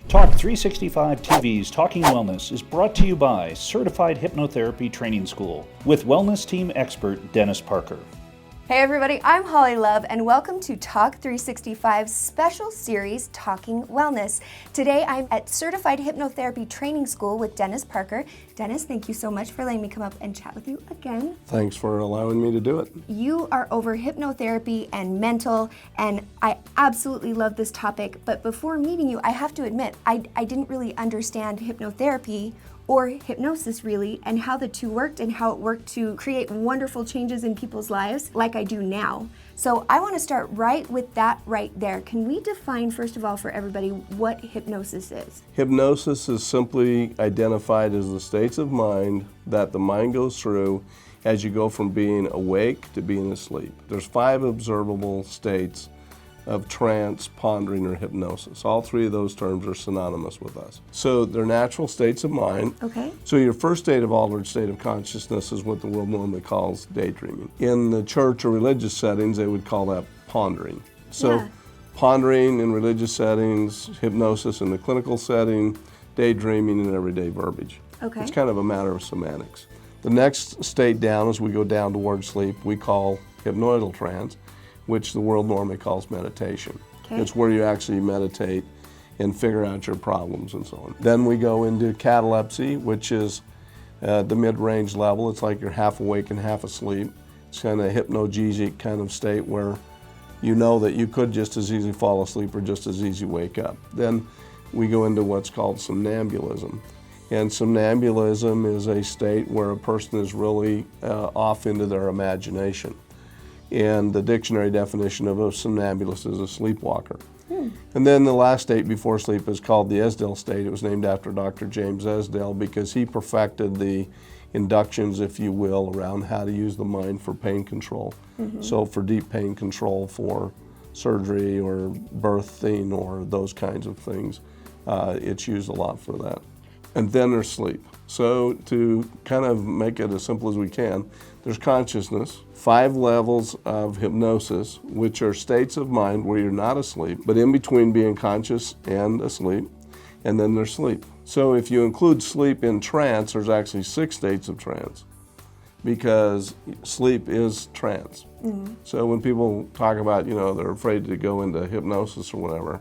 Talk 365 TV's Talking Wellness is brought to you by Certified Hypnotherapy Training School with wellness team expert Dennis Parker. Hey everybody, I'm Holly Love and welcome to Talk 365's special series, Talking Wellness. Today I'm at Certified Hypnotherapy Training School with Dennis Parker. Dennis, thank you so much for letting me come up and chat with you again. Thanks for allowing me to do it. You are over hypnotherapy and mental, and I absolutely love this topic, but before meeting you, I have to admit, I didn't really understand hypnotherapy or hypnosis really, and how the two worked and how it worked to create wonderful changes in people's lives like I do now. So I want to start right with that right there. Can we define first of all for everybody what hypnosis is? Hypnosis is simply identified as the states of mind that the mind goes through as you go from being awake to being asleep. There's 5 observable states of trance, pondering, or hypnosis. All 3 of those terms are synonymous with us. So they're natural states of mind. Okay. So your first state of altered state of consciousness is what the world normally calls daydreaming. In the church or religious settings, they would call that pondering. So pondering in religious settings, hypnosis in the clinical setting, daydreaming in everyday verbiage. Okay. It's kind of a matter of semantics. The next state down, as we go down towards sleep, we call hypnoidal trance, which the world normally calls meditation. Okay. It's where you actually meditate and figure out your problems and so on. Then we go into catalepsy, which is the mid-range level. It's like you're half awake and half asleep. It's kind of a hypnagogic kind of state where you know that you could just as easily fall asleep or just as easy wake up. Then we go into what's called somnambulism. And somnambulism is a state where a person is really off into their imagination. And the dictionary definition of a somnambulist is a sleepwalker. And then the last state before sleep is called the Esdale state. It was named after Dr. James Esdale because he perfected the inductions, if you will, around how to use the mind for pain control. So for deep pain control, for surgery or birthing or those kinds of things, it's used a lot for that. And then there's sleep. So to kind of make it as simple as we can, there's consciousness, 5 levels of hypnosis, which are states of mind where you're not asleep, but in between being conscious and asleep, and then there's sleep. So if you include sleep in trance, there's actually 6 states of trance, because sleep is trance. So when people talk about, they're afraid to go into hypnosis or whatever,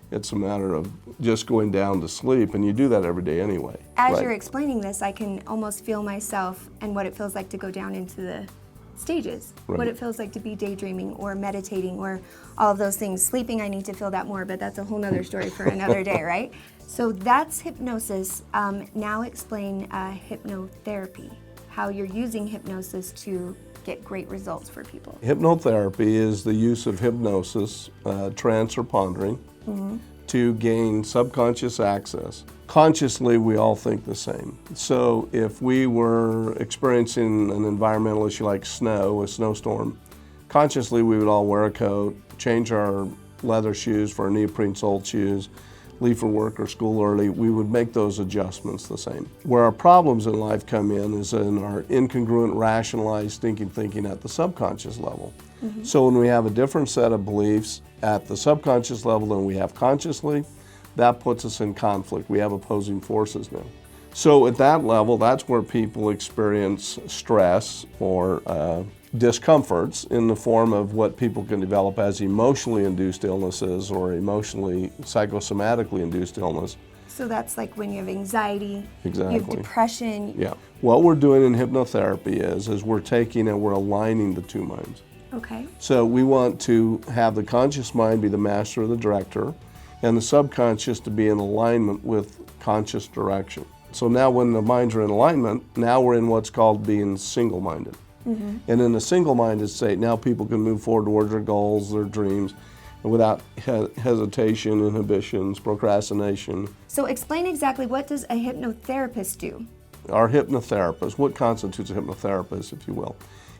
it's a matter of just going down to sleep, and you do that every day anyway. As you're explaining this, I can almost feel myself and what it feels like to go down into the stages, what it feels like to be daydreaming or meditating or all of those things. Sleeping, I need to feel that more, but that's a whole nother story for another day, right? So that's hypnosis. Now explain hypnotherapy, how you're using hypnosis to get great results for people. Hypnotherapy is the use of hypnosis, trance or pondering, to gain subconscious access. Consciously, we all think the same. So if we were experiencing an environmental issue like snow, a snowstorm, consciously we would all wear a coat, change our leather shoes for neoprene soled shoes, leave for work or school early. We would make those adjustments the same. Where our problems in life come in is in our incongruent, rationalized thinking at the subconscious level. So when we have a different set of beliefs at the subconscious level than we have consciously, that puts us in conflict. We have opposing forces now. So at that level, that's where people experience stress or discomforts in the form of what people can develop as emotionally induced illnesses or emotionally psychosomatically induced illness. So that's like when you have anxiety, Exactly. you have depression. Yeah. What we're doing in hypnotherapy is we're taking and we're aligning the 2 minds. Okay. So we want to have the conscious mind be the master or the director, and the subconscious to be in alignment with conscious direction. So now when the minds are in alignment, now we're in what's called being single-minded. And in a single-minded state, now people can move forward towards their goals, their dreams, without hesitation, inhibitions, procrastination. So explain exactly, what does a hypnotherapist do? Our hypnotherapist, what constitutes a hypnotherapist, if you will,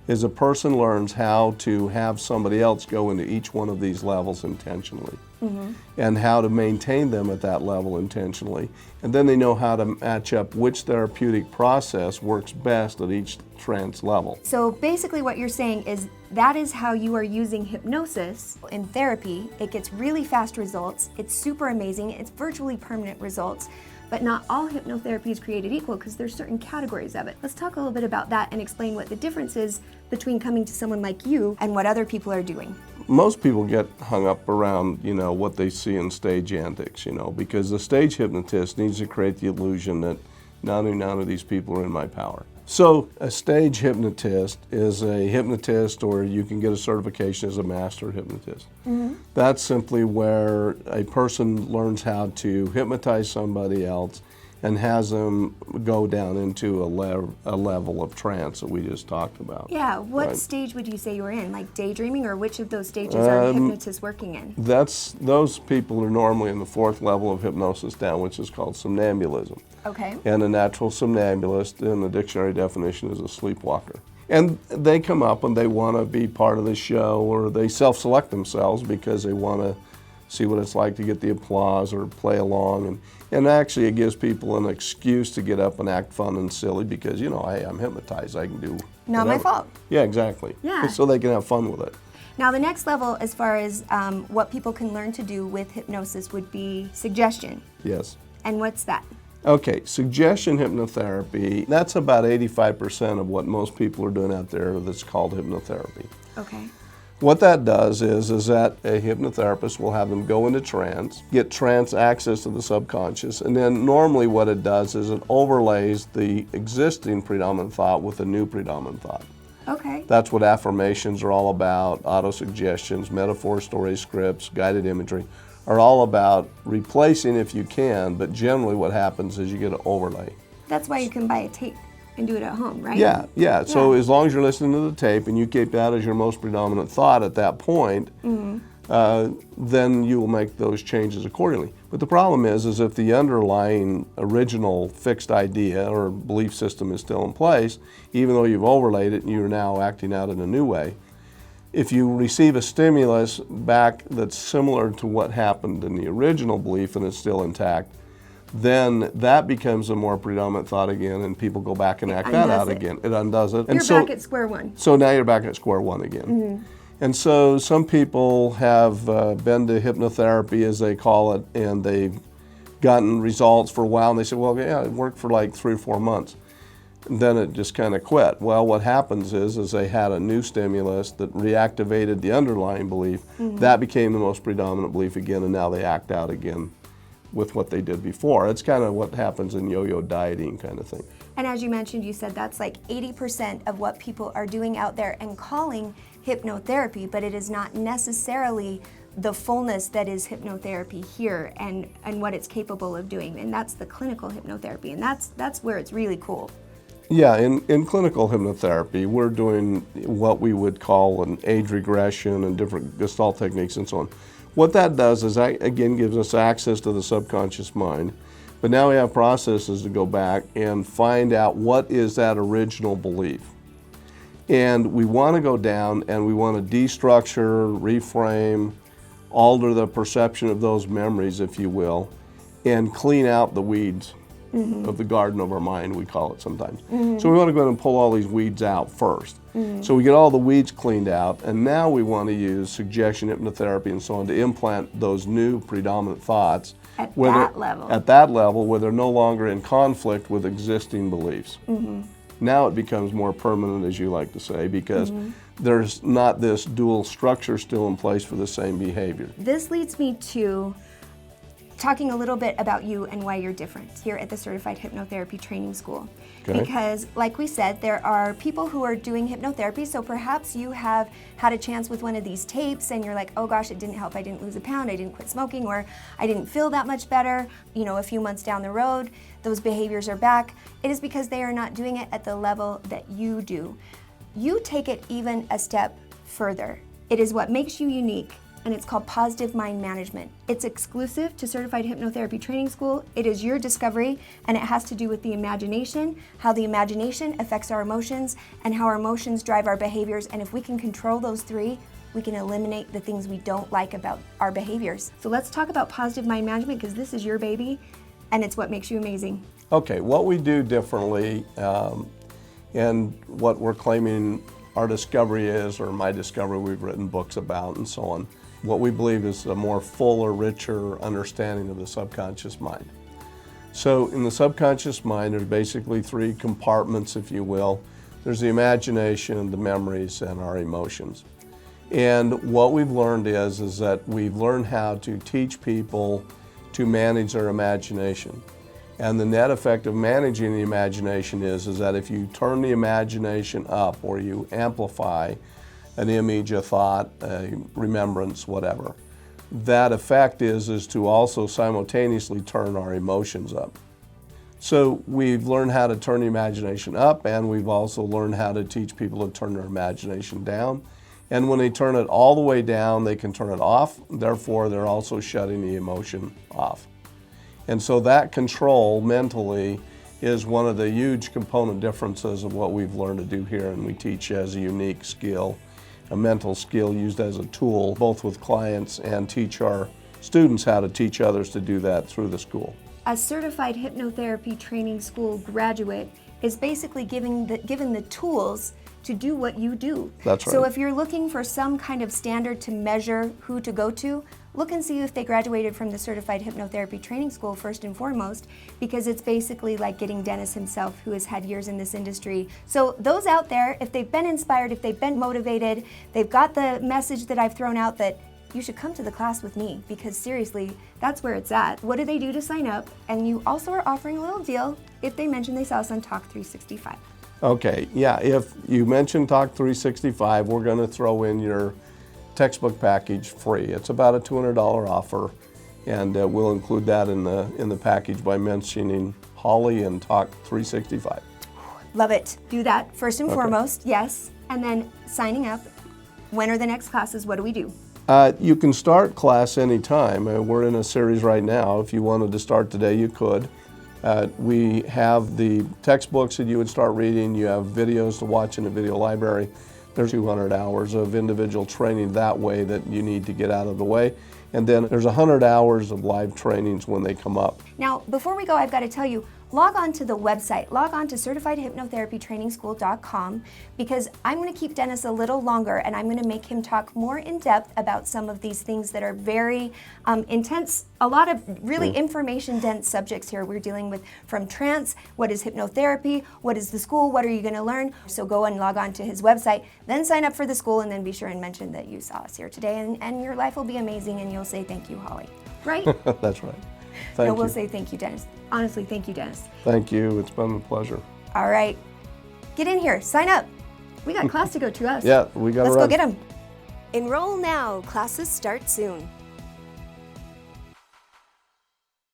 is a person learns how to have somebody else go into each one of these levels intentionally. and how to maintain them at that level intentionally. And then they know how to match up which therapeutic process works best at each trance level. So basically what you're saying is that is how you are using hypnosis in therapy. It gets really fast results. It's super amazing. It's virtually permanent results. But not all hypnotherapy is created equal because there's certain categories of it. Let's talk a little bit about that and explain what the difference is between coming to someone like you and what other people are doing. Most people get hung up around, what they see in stage antics, because the stage hypnotist needs to create the illusion that none of these people are in my power. So a stage hypnotist is a hypnotist, or you can get a certification as a master hypnotist. That's simply where a person learns how to hypnotize somebody else and has them go down into a level of trance that we just talked about. Yeah, what stage would you say you were in? Like daydreaming, or which of those stages are the hypnotists working in? Those people are normally in the 4th level of hypnosis down, which is called somnambulism. Okay. And a natural somnambulist, in the dictionary definition, is a sleepwalker. And they come up and they want to be part of the show, or they self-select themselves because they want to see what it's like to get the applause or play along. And actually it gives people an excuse to get up and act fun and silly because, hey, I'm hypnotized, I can do Not whatever. my fault. Yeah, exactly. Yeah. So they can have fun with it. Now the next level as far as what people can learn to do with hypnosis would be suggestion. Yes. And what's that? Okay, suggestion hypnotherapy, that's about 85% of what most people are doing out there that's called hypnotherapy. Okay. What that does is that a hypnotherapist will have them go into trance, get trance access to the subconscious, and then normally what it does is it overlays the existing predominant thought with a new predominant thought. Okay. That's what affirmations are all about, autosuggestions, metaphor, story scripts, guided imagery, are all about replacing if you can, but generally what happens is you get an overlay. That's why you can buy a tape and do it at home, right? Yeah. So as long as you're listening to the tape and you keep that as your most predominant thought at that point, then you will make those changes accordingly. But the problem is if the underlying original fixed idea or belief system is still in place, even though you've overlaid it and you're now acting out in a new way, if you receive a stimulus back that's similar to what happened in the original belief and it's still intact, then that becomes a more predominant thought again, and people go back and act that out again. It undoes it. You're back at square one. So now you're back at square one again. And so some people have been to hypnotherapy, as they call it, and they've gotten results for a while, and they say, well, yeah, it worked for like 3 or 4 months. And then it just kind of quit. Well, what happens is they had a new stimulus that reactivated the underlying belief. That became the most predominant belief again, and now they act out again with what they did before. It's kind of what happens in yo-yo dieting kind of thing. And as you mentioned, you said that's like 80% of what people are doing out there and calling hypnotherapy, but it is not necessarily the fullness that is hypnotherapy here and what it's capable of doing. And that's the clinical hypnotherapy, and that's where it's really cool. Yeah, in clinical hypnotherapy, we're doing what we would call an age regression and different Gestalt techniques and so on. What that does is that, again, gives us access to the subconscious mind, but now we have processes to go back and find out what is that original belief. And we want to go down and we want to destructure, reframe, alter the perception of those memories, if you will, and clean out the weeds of the garden of our mind, we call it sometimes. So we want to go ahead and pull all these weeds out first. So we get all the weeds cleaned out, and now we want to use suggestion, hypnotherapy, and so on to implant those new predominant thoughts At that level. At that level, where they're no longer in conflict with existing beliefs. Now it becomes more permanent, as you like to say, because there's not this dual structure still in place for the same behavior. This leads me to talking a little bit about you and why you're different here at the Certified Hypnotherapy Training School. Okay. Because, like we said, there are people who are doing hypnotherapy, so perhaps you have had a chance with one of these tapes and you're like, oh gosh, it didn't help, I didn't lose a pound, I didn't quit smoking, or I didn't feel that much better. A few months down the road, those behaviors are back. It is because they are not doing it at the level that you do. You take it even a step further. It is what makes you unique, and it's called positive mind management. It's exclusive to Certified Hypnotherapy Training School. It is your discovery, and it has to do with the imagination, how the imagination affects our emotions, and how our emotions drive our behaviors. And if we can control those three, we can eliminate the things we don't like about our behaviors. So let's talk about positive mind management, because this is your baby and it's what makes you amazing. Okay, what we do differently and what we're claiming our discovery is, or my discovery we've written books about and so on, what we believe is a more fuller, richer understanding of the subconscious mind. So in the subconscious mind, there's basically three compartments, if you will. There's the imagination, the memories, and our emotions. And what we've learned is that we've learned how to teach people to manage their imagination. And the net effect of managing the imagination is that if you turn the imagination up, or you amplify an image, a thought, a remembrance, whatever, that effect is to also simultaneously turn our emotions up. So we've learned how to turn the imagination up, and we've also learned how to teach people to turn their imagination down. And when they turn it all the way down, they can turn it off. Therefore, they're also shutting the emotion off. And so that control mentally is one of the huge component differences of what we've learned to do here, and we teach as a unique skill, a mental skill used as a tool, both with clients and teach our students how to teach others to do that through the school. A certified hypnotherapy training school graduate is basically given the tools to do what you do. That's right. So if you're looking for some kind of standard to measure who to go to, look and see if they graduated from the Certified Hypnotherapy Training School first and foremost, because it's basically like getting Dennis himself, who has had years in this industry. So those out there, if they've been inspired, if they've been motivated, they've got the message that I've thrown out that you should come to the class with me, because seriously, that's where it's at. What do they do to sign up? And you also are offering a little deal if they mention they saw us on Talk 365. Okay, yeah, if you mention Talk 365, we're going to throw in your textbook package free. It's about a $200 offer, and we'll include that in the package by mentioning Holly and Talk 365. Love it. Do that first and foremost, yes. And then signing up. When are the next classes? What do we do? You can start class anytime. We're in a series right now. If you wanted to start today, you could. We have the textbooks that you would start reading. You have videos to watch in the video library. There's 200 hours of individual training that way that you need to get out of the way. And then there's 100 hours of live trainings when they come up. Now, before we go, I've got to tell you, log on to the website, log on to CertifiedHypnotherapyTrainingschool.com, because I'm going to keep Dennis a little longer, and I'm going to make him talk more in depth about some of these things that are very intense, a lot of really information-dense subjects here we're dealing with, from trance, what is hypnotherapy, what is the school, what are you going to learn? So go and log on to his website, then sign up for the school, and then be sure and mention that you saw us here today, and your life will be amazing, and you'll say thank you, Holly. Right? That's right. Thank you. We'll say thank you, Dennis. Honestly, thank you, Dennis. Thank you. It's been a pleasure. All right. Get in here. Sign up. We got class to go to us. Yeah, we got to Let's run. go get them. Enroll now. Classes start soon.